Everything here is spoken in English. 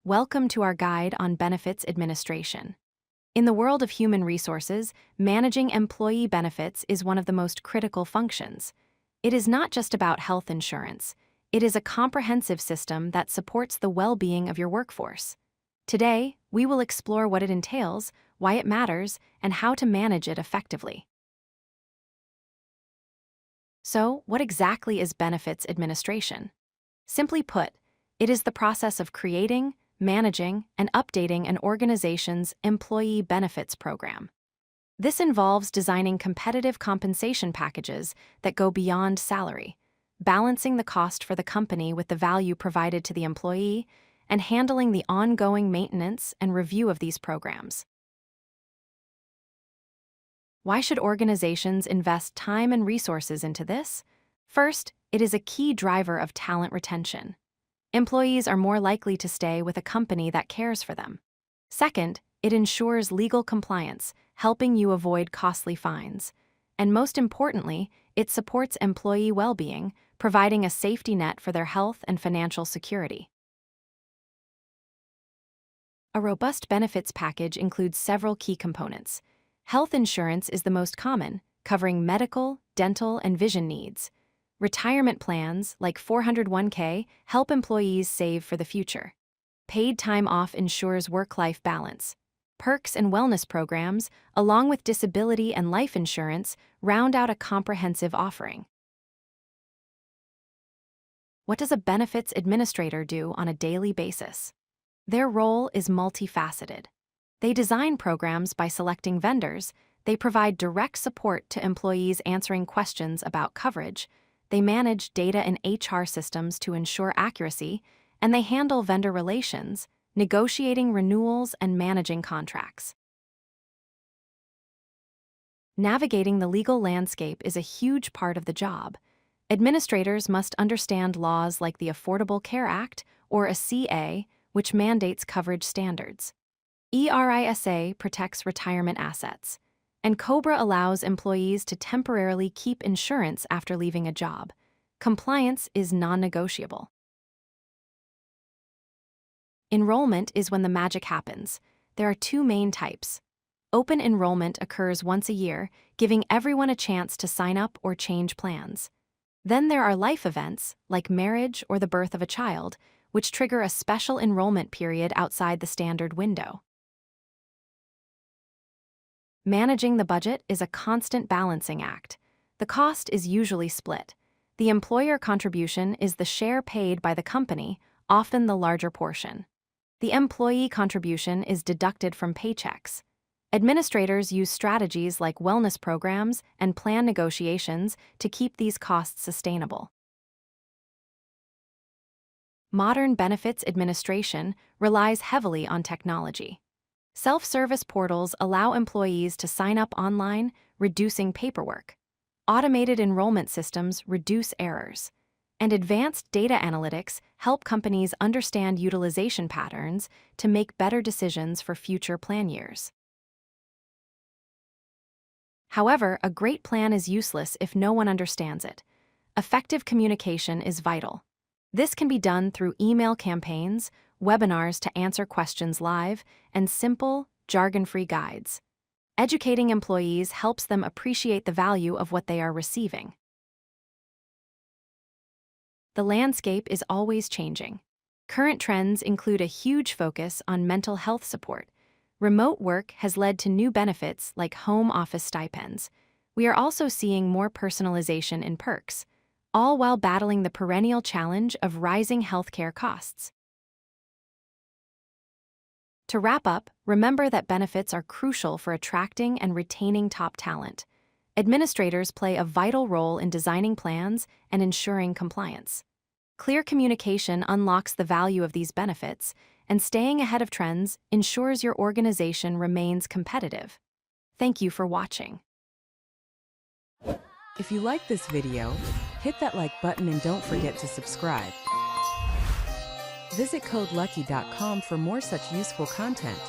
Welcome to our guide on benefits administration. In the world of human resources, managing employee benefits is one of the most critical functions. It is not just about health insurance. It is a comprehensive system that supports the well-being of your workforce. Today, we will explore what it entails, why it matters, and how to manage it effectively. So, what exactly is benefits administration? Simply put, it is the process of creating, managing, and updating an organization's employee benefits program. This involves designing competitive compensation packages that go beyond salary, balancing the cost for the company with the value provided to the employee, and handling the ongoing maintenance and review of these programs. Why should organizations invest time and resources into this? First, it is a key driver of talent retention. Employees are more likely to stay with a company that cares for them. Second, it ensures legal compliance, helping you avoid costly fines. And most importantly, it supports employee well-being, providing a safety net for their health and financial security. A robust benefits package includes several key components. Health insurance is the most common, covering medical, dental, and vision needs. Retirement plans, like 401k, help employees save for the future. Paid time off ensures work-life balance. Perks and wellness programs, along with disability and life insurance, round out a comprehensive offering. What does a benefits administrator do on a daily basis? Their role is multifaceted. They design programs by selecting vendors, they provide direct support to employees answering questions about coverage, they manage data and HR systems to ensure accuracy, and they handle vendor relations, negotiating renewals and managing contracts. Navigating the legal landscape is a huge part of the job. Administrators must understand laws like the Affordable Care Act, or a CA, which mandates coverage standards. ERISA protects retirement assets, and COBRA allows employees to temporarily keep insurance after leaving a job. Compliance is non-negotiable. Enrollment is when the magic happens. There are two main types. Open enrollment occurs once a year, giving everyone a chance to sign up or change plans. Then there are life events, like marriage or the birth of a child, which trigger a special enrollment period outside the standard window. Managing the budget is a constant balancing act. The cost is usually split. The employer contribution is the share paid by the company, often the larger portion. The employee contribution is deducted from paychecks. Administrators use strategies like wellness programs and plan negotiations to keep these costs sustainable. Modern benefits administration relies heavily on technology. Self-service portals allow employees to sign up online, reducing paperwork. Automated enrollment systems reduce errors. And advanced data analytics help companies understand utilization patterns to make better decisions for future plan years. However, a great plan is useless if no one understands it. Effective communication is vital. This can be done through email campaigns, webinars to answer questions live, and simple, jargon-free guides. Educating employees helps them appreciate the value of what they are receiving. The landscape is always changing. Current trends include a huge focus on mental health support. Remote work has led to new benefits like home office stipends. We are also seeing more personalization in perks, all while battling the perennial challenge of rising healthcare costs. To wrap up, remember that benefits are crucial for attracting and retaining top talent. Administrators play a vital role in designing plans and ensuring compliance. Clear communication unlocks the value of these benefits, and staying ahead of trends ensures your organization remains competitive. Thank you for watching. If you like this video, hit that like button and don't forget to subscribe. Visit codelucky.com for more such useful content.